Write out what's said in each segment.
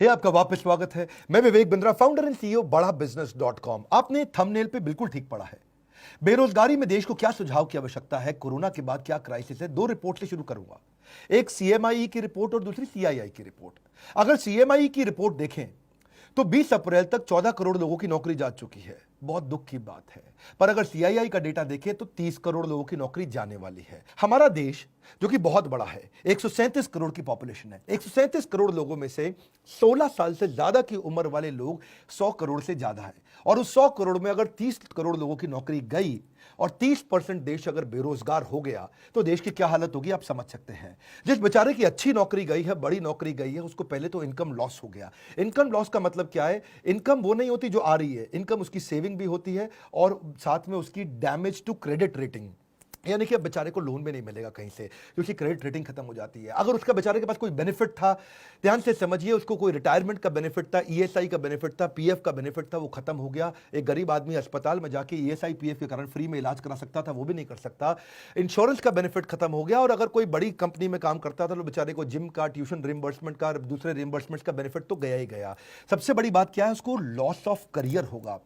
ये आपका वापस स्वागत है। मैं Vivek Bindra, founder and CEO बड़ा बिजनेस .com। आपने थंबनेल पे बिल्कुल ठीक पढ़ा है। बेरोजगारी में देश को क्या सुझाव की आवश्यकता है, कोरोना के बाद क्या क्राइसिस है। दो रिपोर्ट से शुरू करूंगा, एक सीएमआई की रिपोर्ट और दूसरी सीआईआई की रिपोर्ट। अगर सीएमआई की रिपोर्ट देखें तो 20 अप्रैल तक 14 करोड़ लोगों की नौकरी जा चुकी है, बहुत दुख की बात है। पर अगर सीआईआई का डेटा देखें तो 30 करोड़ लोगों की नौकरी जाने वाली है। हमारा देश जो कि बहुत बड़ा है, 137 करोड़ की पॉपुलेशन है। 137 करोड़ लोगों में से 16 साल से ज्यादा की उम्र वाले लोग 100 करोड़ से ज्यादा है। और उस 100 करोड़ में अगर 30 करोड़ लोगों की नौकरी गई और 30% देश अगर बेरोजगार हो गया तो देश की क्या हालत होगी आप समझ सकते हैं। जिस बेचारे की अच्छी नौकरी गई है, बड़ी नौकरी गई है, उसको पहले तो इनकम लॉस हो गया। इनकम लॉस का मतलब क्या है? इनकम वो नहीं होती जो आ रही है, इनकम उसकी सेविंग भी होती है और साथ में उसकी डैमेज टू क्रेडिट रेटिंग, यानी कि अब बेचारे को लोन भी नहीं मिलेगा कहीं से क्योंकि क्रेडिट रेटिंग खत्म हो जाती है। अगर उसका बेचारे के पास कोई बेनिफिट था, ध्यान से समझिए, उसको कोई रिटायरमेंट का बेनिफिट था, ईएसआई का बेनिफिट था, पीएफ का बेनिफिट था, वो खत्म हो गया। एक गरीब आदमी अस्पताल में जाके ईएसआई पीएफ के कारण फ्री में इलाज करा सकता था, वो भी नहीं कर सकता। इंश्योरेंस का बेनिफिट खत्म हो गया। और अगर कोई बड़ी कंपनी में काम करता था तो बेचारे को जिम का, ट्यूशन रिम्बर्समेंट का, दूसरे रिम्बर्समेंट का बेनिफिट तो गया ही गया। सबसे बड़ी बात क्या है? उसको लॉस ऑफ करियर होगा।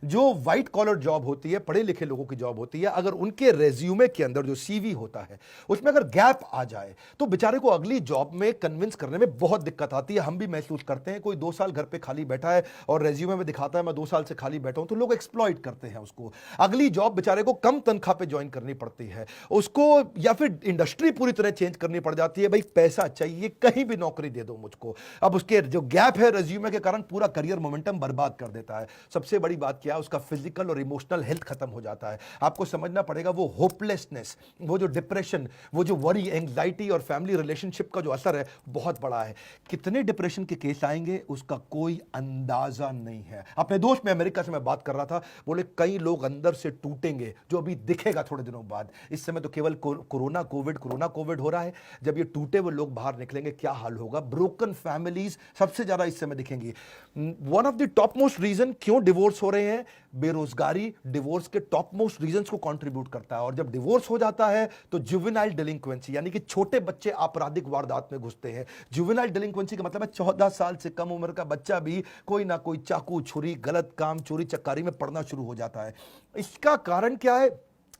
जो व्हाइट कॉलर जॉब होती है, पढ़े लिखे लोगों की जॉब होती है, अगर उनके रेज्यूमे के अंदर जो सीवी होता है उसमें अगर गैप आ जाए तो बेचारे को अगली जॉब में कन्विंस करने में बहुत दिक्कत आती है। हम भी महसूस करते हैं। कोई 2 साल घर पे खाली बैठा है और रेज्यूमे में दिखाता है मैं 2 साल से खाली बैठा हूं, तो लोग एक्सप्लॉइट करते हैं उसको। अगली जॉब बेचारे को कम तनख्वाह पे ज्वाइन करनी पड़ती है उसको, या फिर इंडस्ट्री पूरी तरह चेंज करनी पड़ जाती है। भाई पैसा चाहिए, कहीं भी नौकरी दे दो मुझको। अब उसके जो गैप है रेज्यूमे के कारण पूरा करियर मोमेंटम बर्बाद कर देता है। सबसे बड़ी बात क्या है? उसका फिजिकल और इमोशनल हेल्थ खत्म हो जाता है। आपको समझना पड़ेगा, वो होपलेसनेस, वो जो डिप्रेशन, वो जो वरी, एंग्जाइटी और फैमिली रिलेशनशिप का जो असर है बहुत बड़ा है। कितने डिप्रेशन के केस आएंगे उसका कोई अंदाजा नहीं है। अपने दोस्त में अमेरिका से मैं बात कर रहा था, बोले कई लोग अंदर से टूटेंगे जो अभी दिखेगा थोड़े दिनों बाद। इस समय तो केवल कोरोना कोविड हो रहा है। जब ये टूटे हुए लोग बाहर निकलेंगे क्या हाल होगा? ब्रोकन फैमिलीज सबसे ज्यादा इस समय दिखेंगी। One of the top most reason क्यों डिवोर्स हो रहे हैं, बेरोजगारी डिवोर्स के टॉप मोस्ट रीजंस को कंट्रीब्यूट करता है। और जब डिवोर्स हो जाता है तो जुवेनाइल डिलिंक्वेंसी, यानी कि छोटे बच्चे आपराधिक वारदात में घुसते हैं। जुवेनाइल डिलिंक्वेंसी का मतलब है 14 साल से कम उम्र का बच्चा भी कोई ना कोई चाकू, छुरी, गलत काम, चोरी चक्कारी में पड़ना शुरू हो जाता है। इसका कारण क्या है?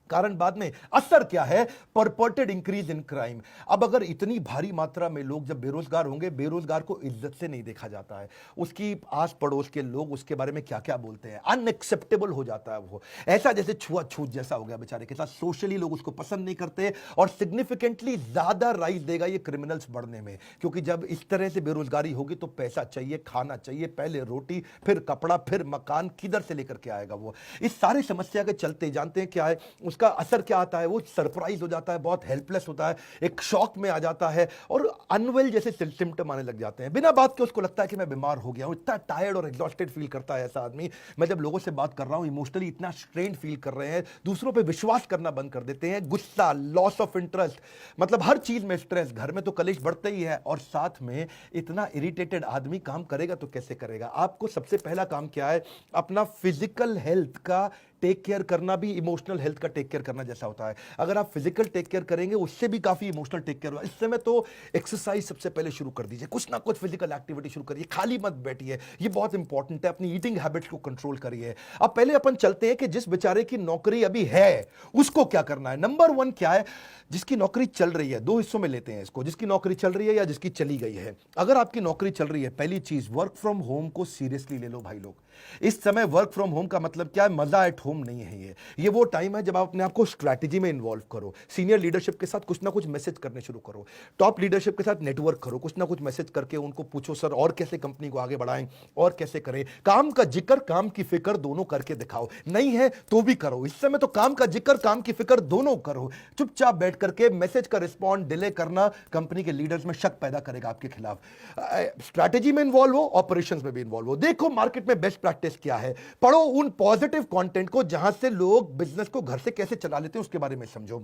कारण बाद में, असर क्या है? परपर्टेड इंक्रीज इन क्राइम। अब अगर इतनी भारी मात्रा में लोग जब बेरोजगार होंगे, बेरोजगार को इज्जत से नहीं देखा जाता है। उसकी आस पड़ोस के लोग उसके बारे में क्या क्या बोलते हैं, अनएक्सेप्टेबल हो जाता है। वो ऐसा जैसे छुआछूत जैसा हो गया बेचारे के साथ। सोशली लोग उसको पसंद नहीं करते और सिग्निफिकेंटली ज्यादा राइज देगा ये क्रिमिनल्स बढ़ने में। क्योंकि जब इस तरह से बेरोजगारी होगी तो पैसा चाहिए, खाना चाहिए, पहले रोटी फिर कपड़ा फिर मकान, किधर से लेकर के आएगा वो? इस सारी समस्या के चलते जानते हैं क्या है उसका असर क्या आता है? वो सरप्राइज हो जाता है, बहुत हेल्पलेस होता है, एक शॉक में आ जाता है और अनवेल जैसे सिम्टम आने लग जाते हैं। बिना बात के उसको लगता है कि मैं बीमार हो गया हूं। इतना टायर्ड और एग्जॉस्टेड फील करता है ऐसा आदमी। मैं जब लोगों से बात कर रहा हूं, इमोशनली इतना स्ट्रेन फील कर रहे हैं, दूसरों पे विश्वास करना बंद कर देते हैं, गुस्सा, लॉस ऑफ इंटरेस्ट, मतलब हर चीज में स्ट्रेस, घर में तो कलेश बढ़ता ही है और साथ में इतना इरिटेटेड आदमी काम करेगा तो कैसे करेगा? आपको सबसे पहला काम क्या है? अपना फिजिकल हेल्थ का टेक केयर करना भी इमोशनल हेल्थ का टेक केयर करना जैसा होता है। अगर आप फिजिकल टेक केयर करेंगे उससे भी काफी इमोशनल टेक केयर होगा। इस समय तो एक्सरसाइज सबसे पहले शुरू कर दीजिए, कुछ ना कुछ फिजिकल एक्टिविटी शुरू करिए, खाली मत बैठिए, ये बहुत इंपॉर्टेंट है। अपनी ईटिंग हैबिट्स को कंट्रोल करिए। अब पहले अपन चलते हैं कि जिस बेचारे की नौकरी अभी है उसको क्या करना है। नंबर 1 क्या है? जिसकी नौकरी चल रही है, 2 हिस्सों में लेते हैं इसको, जिसकी नौकरी चल रही है या जिसकी चली गई है। अगर आपकी नौकरी चल रही है, पहली चीज वर्क फ्रॉम होम को सीरियसली ले लो भाई लोग। इस समय वर्क फ्रॉम होम का मतलब क्या है? मजा एट होम नहीं है। ये वो टाइम है जब आप अपने आप को स्ट्रैटेजी में इन्वॉल्व करो, सीनियर लीडरशिप के साथ कुछ ना कुछ मैसेज करने शुरू करो, टॉप लीडरशिप के साथ नेटवर्क करो, कुछ ना कुछ मैसेज करके उनको पूछो सर और कैसे कंपनी को आगे बढ़ाएं और कैसे करें। काम का जिक्र, काम की फिक्र दोनों करके दिखाओ। नहीं है तो भी करो। इस समय तो काम का जिक्र, काम की फिक्र दोनों करो। चुपचाप बैठ करके मैसेज का रिस्पॉन्ड डिले करना कंपनी के लीडर्स में शक पैदा करेगा आपके खिलाफ। स्ट्रैटेजी में इन्वॉल्व हो, ऑपरेशंस में भी इन्वॉल्व हो। देखो मार्केट में बेस्ट प्रैक्टिस क्या है, पढ़ो उन पॉजिटिव कंटेंट को जहां से लोग बिजनेस को घर से कैसे चला लेते हैं उसके बारे में समझो।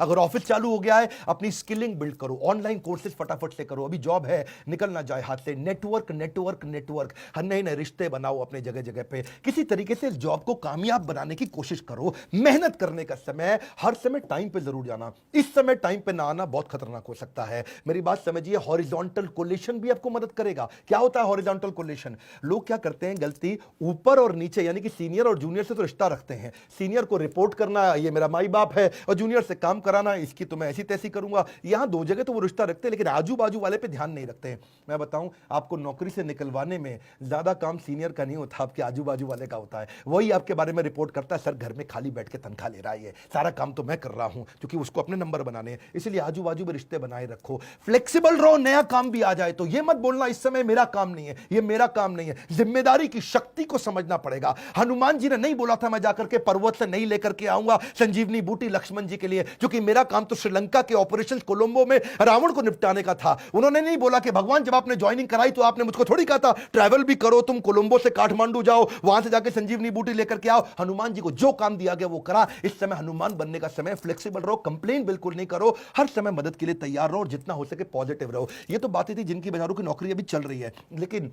अगर ऑफिस चालू हो गया है, अपनी स्किलिंग बिल्ड करो, ऑनलाइन कोर्सेज फटाफट से करो, अभी जॉब है निकल ना जाए हाथ से। नेटवर्क नेटवर्क नेटवर्क, हर नए नए रिश्ते बनाओ अपने जगह जगह पे, किसी तरीके से जॉब को कामयाब बनाने की कोशिश करो। मेहनत करने का समय, हर समय टाइम पे जरूर जाना, इस समय टाइम पे ना आना बहुत खतरनाक हो सकता है। मेरी बात समझिए, हॉरिजॉन्टल कोलेशन भी आपको मदद करेगा। क्या होता है हॉरिजॉन्टल कोलेशन? लोग क्या करते हैं गलती, ऊपर और नीचे यानी कि सीनियर और जूनियर से तो रिश्ता रखते हैं, सीनियर को रिपोर्ट करना, ये मेरा माई बाप है, और जूनियर से काम कराना, इसकी तो मैं ऐसी तैसी करूंगा। यहां दो जगह तो वो रिश्ता रखते हैं, लेकिन आजू बाजू वाले पे ध्यान नहीं रखते हैं। मैं बताऊं, आपको नौकरी से निकलवाने में ज्यादा काम सीनियर का नहीं होता, आपके आजू बाजू वाले का होता है। वही आपके बारे में रिपोर्ट करता है, सर घर में खाली बैठ के तनख्वाह ले रहा है, ये सारा काम तो मैं कर रहा हूं, क्योंकि उसको अपने नंबर बनाने हैं। इसलिए आजू बाजू में रिश्ते बनाए रखो, फ्लेक्सिबल रहो। नया काम भी आ जाए तो ये मत बोलना इस समय मेरा काम नहीं है, ये मेरा काम नहीं है। जिम्मेदारी की शक्ति को समझना पड़ेगा। हनुमान जी ने नहीं बोला था मैं जाकर के पर्वत से नहीं लेकर के आऊंगा संजीवनी बूटी लक्ष्मण जी के लिए, क्योंकि मेरा काम तो श्रीलंका के ऑपरेशन कोलंबो में रावण को निपटाने का था। उन्होंने नहीं बोला कि भगवान जब आपने ज्वाइनिंग कराई तो आपने मुझको थोड़ी कहा था ट्रैवल भी करो, तुम कोलंबो से काठमांडू जाओ, वहां से जाके संजीवनी बूटी लेकर के आओ। हनुमान जी को जो काम दिया गया वो करा। इस समय हनुमान बनने का समय, फ्लेक्सिबल रहो, कंप्लेन बिल्कुल नहीं करो, हर समय मदद के लिए तैयार रहो और जितना हो सके पॉजिटिव रहो। ये तो बातें थी जिनकी बाजारों की नौकरी अभी चल रही है, लेकिन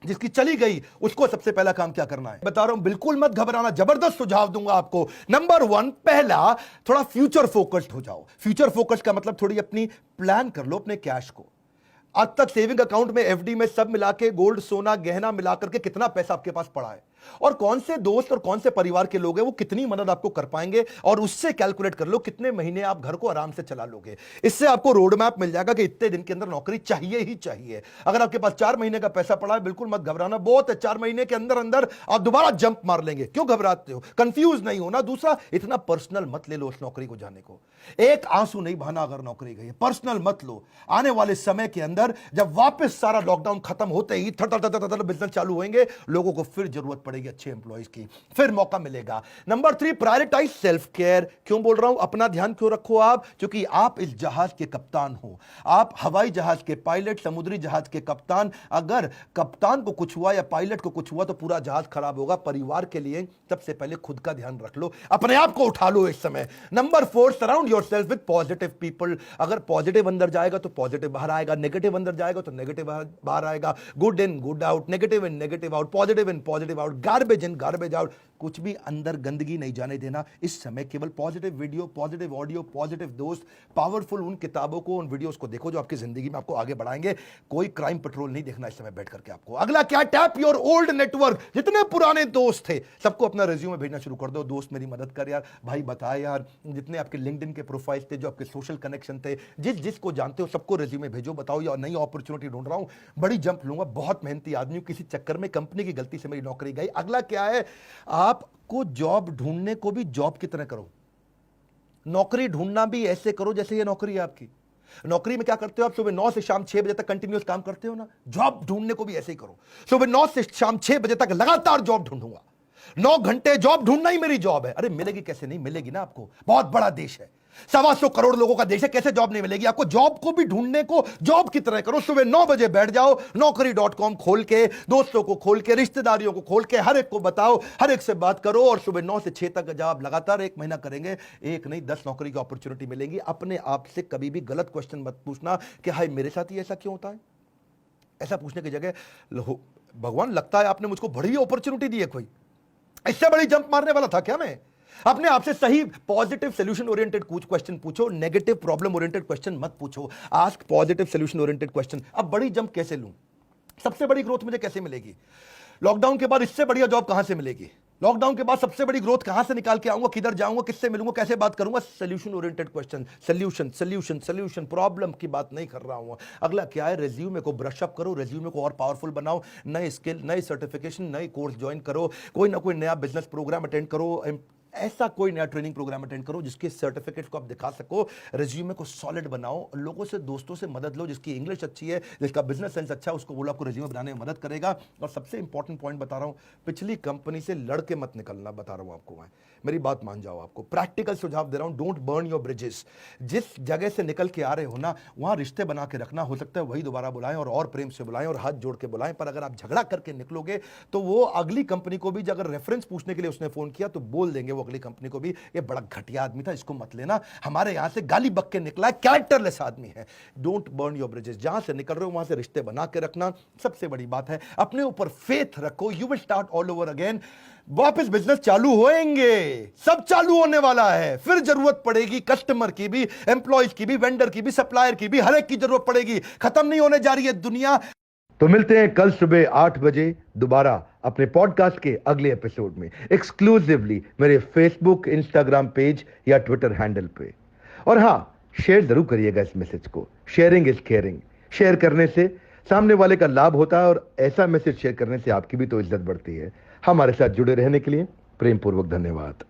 जिसकी चली गई उसको सबसे पहला काम क्या करना है बता रहा हूं, बिल्कुल मत घबराना, जबरदस्त सुझाव दूंगा आपको। नंबर 1, पहला, थोड़ा फ्यूचर फोकस्ड हो जाओ। फ्यूचर फोकस्ड का मतलब थोड़ी अपनी प्लान कर लो अपने कैश को। आज तक सेविंग अकाउंट में, एफडी में सब मिला के, गोल्ड सोना गहना मिलाकर के कितना पैसा आपके पास पड़ा है, और कौन से दोस्त और कौन से परिवार के लोग हैं वो कितनी मदद आपको कर पाएंगे, और उससे कैलकुलेट कर लो कितने महीने आप घर को आराम से चला लोगे। इससे आपको रोड मैप मिल जाएगा कि इतने दिन के अंदर नौकरी चाहिए ही चाहिए। अगर आपके पास 4 महीने का पैसा पड़ा है, बिल्कुल मत घबराना, बहुत है, 4 महीने के अंदर अंदर आप दोबारा जंप मार लेंगे। क्यों घबराते हो? कंफ्यूज नहीं होना। दूसरा, इतना पर्सनल मत ले लो उस नौकरी को जाने को। एक आंसू नहीं बहाना अगर नौकरी गई, पर्सनल मत लो। आने वाले समय के अंदर जब वापस सारा लॉकडाउन खत्म होते ही बिजनेस चालू होंगे, लोगों को फिर जरूरत पड़ेगी अच्छे एम्प्लॉइज की, फिर मौका मिलेगा। Number 3, prioritise self care. क्यों बोल रहा हूं अपना ध्यान क्यों रखो आप? क्योंकि आप इस जहाज के कप्तान हो, आप हवाई जहाज के पायलट, समुद्री जहाज के कप्तान। अगर कप्तान को कुछ हुआ या पायलट को कुछ हुआ तो पूरा जहाज खराब होगा। परिवार के लिए सबसे पहले खुद का ध्यान रख लो, अपने आप को उठा लो इस समय। Number 4, surround yourself with positive people. अगर पॉजिटिव अंदर जाएगा तो पॉजिटिव बाहर आएगा, नेगेटिव अंदर जाएगा तो नेगेटिव बाहर आएगा। Good in good out, negative in negative out, positive in positive out, garbage in garbage out. कुछ भी अंदर गंदगी नहीं जाने देना इस समय। केवल positive video, positive audio, positive दोस्त, पावरफुल उन किताबों को, उन वीडियोस को देखो जो आपकी जिंदगी में आपको आगे बढ़ाएंगे। कोई क्राइम पेट्रोल नहीं देखना इस समय बैठ करके आपको। अगला क्या? Tap your old network. जितने पुराने दोस्त थे सबको अपना रिज्यूमे भेजना शुरू कर दो। दोस्त मेरी मदद कर यार, भाई बता यार, जितने आपके लिंक्डइन के प्रोफाइल्स थे, जो आपके सोशल कनेक्शन थे, जिसको जानते हो सबको रिज्यूमे भेजो। बताओ यार नई अपॉर्चुनिटी ढूंढ रहा हूं, बड़ी जंप लूंगा, बहुत मेहनती आदमी हूं, किसी चक्कर में कंपनी की गलती से मेरी नौकरी गई। अगला क्या है? आपको जॉब ढूंढने को भी जॉब की तरह करो। नौकरी ढूंढना भी ऐसे करो जैसे ये नौकरी है आपकी। नौकरी में क्या करते हो आप? सुबह 9 से शाम 6 बजे तक कंटिन्यूस काम करते हो ना, जॉब ढूंढने को भी ऐसे ही करो। सुबह 9 से शाम 6 बजे तक लगातार जॉब ढूंढूंगा, 9 घंटे जॉब ढूंढना ही मेरी जॉब है। अरे मिलेगी कैसे? नहीं मिलेगी ना आपको, बहुत बड़ा देश है, 125 करोड़ लोगों का देश है, कैसे जॉब नहीं मिलेगी आपको? जॉब को भी ढूंढने को जॉब की तरह करो। सुबह 9 बजे बैठ जाओ, naukri.com खोल के, दोस्तों को खोल के, रिश्तेदारियों को खोल के, हर एक को बताओ, हर एक से बात करो, और सुबह 9 से 6 तक जब लगातार 1 महीना करेंगे, एक नहीं 10 नौकरी की अपॉर्चुनिटी मिलेंगी। अपने आप से कभी भी गलत क्वेश्चन मत पूछना कि हाय मेरे साथ ही ऐसा क्यों होता है। ऐसा पूछने की जगह भगवान लगता है आपने मुझको बड़ी अपॉर्चुनिटी दी है, कोई इससे बड़ी जंप मारने वाला था क्या मैं? अपने आप से सही पॉजिटिव सोल्यूशन ओरिएंटेड कुछ क्वेश्चन पूछो, नेगेटिव प्रॉब्लम ओरिएंटेड क्वेश्चन मत पूछो। Ask positive solution oriented question. अब बड़ी जंप कैसे लूं? सबसे बड़ी ग्रोथ मुझे कैसे मिलेगी? लॉकडाउन के बाद इससे बढ़िया जॉब कहां से मिलेगी? लॉकडाउन के बाद सबसे बड़ी ग्रोथ कहां से निकाल के आऊंगा? किधर जाऊंगा? किससे मिलूंगा? कैसे बात करूंगा? Solution oriented question, solution solution solution, problem की बात नहीं कर रहा हूं। अगला क्या है? रेज्यूमे को ब्रश अप करो, रेज्यूमे को और पावरफुल बनाओ, नए स्किल, नए सर्टिफिकेशन, नए कोर्स ज्वाइन करो, कोई ना कोई नया बिजनेस प्रोग्राम अटेंड करो, ऐसा कोई नया ट्रेनिंग प्रोग्राम अटेंड करो जिसके सर्टिफिकेट को आप दिखा सको। रिज्यूमे को सॉलिड बनाओ, लोगों से, दोस्तों से मदद लो, जिसकी इंग्लिश अच्छी है, जिसका बिजनेस सेंस अच्छा है, उसको बोलो आपको रिज्यूमे बनाने में मदद करेगा। और सबसे इंपॉर्टेंट पॉइंट बता रहा हूं, पिछली कंपनी से लड़के मत निकलना, बता रहा हूं आपको मैं, मेरी बात मान जाओ। आपको प्रैक्टिकल सुझाव दे रहा हूं, डोंट बर्न योर ब्रिजेस। जिस जगह से निकल के आ रहे हो ना, वहां रिश्ते बना के रखना। हो सकता है वही दोबारा बुलाएं और प्रेम से बुलाएं और हाथ जोड़ के बुलाएं, पर अगर आप झगड़ा करके निकलोगे तो वो अगली कंपनी को भी अगर रेफरेंस पूछने के लिए उसने फोन किया तो बोल देंगे वो अगली कंपनी को भी, ये बड़ा घटिया आदमी था, इसको मत लेना, हमारे यहां से गाली बक के निकला है, कैरेक्टरलेस आदमी है। डोंट बर्न योर ब्रिजेस, जहां से निकल रहे हो वहां से रिश्ते बना के रखना सबसे बड़ी बात है। अपने ऊपर फेथ रखो, you will start all over again. वापस बिजनेस चालू होएंगे, सब चालू होने वाला है, फिर जरूरत पड़ेगी कस्टमर की भी, एम्प्लॉयज की भी, वेंडर की भी, सप्लायर की भी, हर एक की जरूरत पड़ेगी, खत्म नहीं होने जा रही है दुनिया। तो मिलते हैं कल सुबह 8 बजे दोबारा अपने पॉडकास्ट के अगले एपिसोड में, एक्सक्लूसिवली मेरे फेसबुक, इंस्टाग्राम पेज या ट्विटर हैंडल पे। और हां, शेयर जरूर करिएगा इस मैसेज को, शेयरिंग इज केयरिंग। शेयर करने से सामने वाले का लाभ होता है और ऐसा मैसेज शेयर करने से आपकी भी तो इज्जत बढ़ती है। हमारे साथ जुड़े रहने के लिए प्रेम पूर्वक धन्यवाद।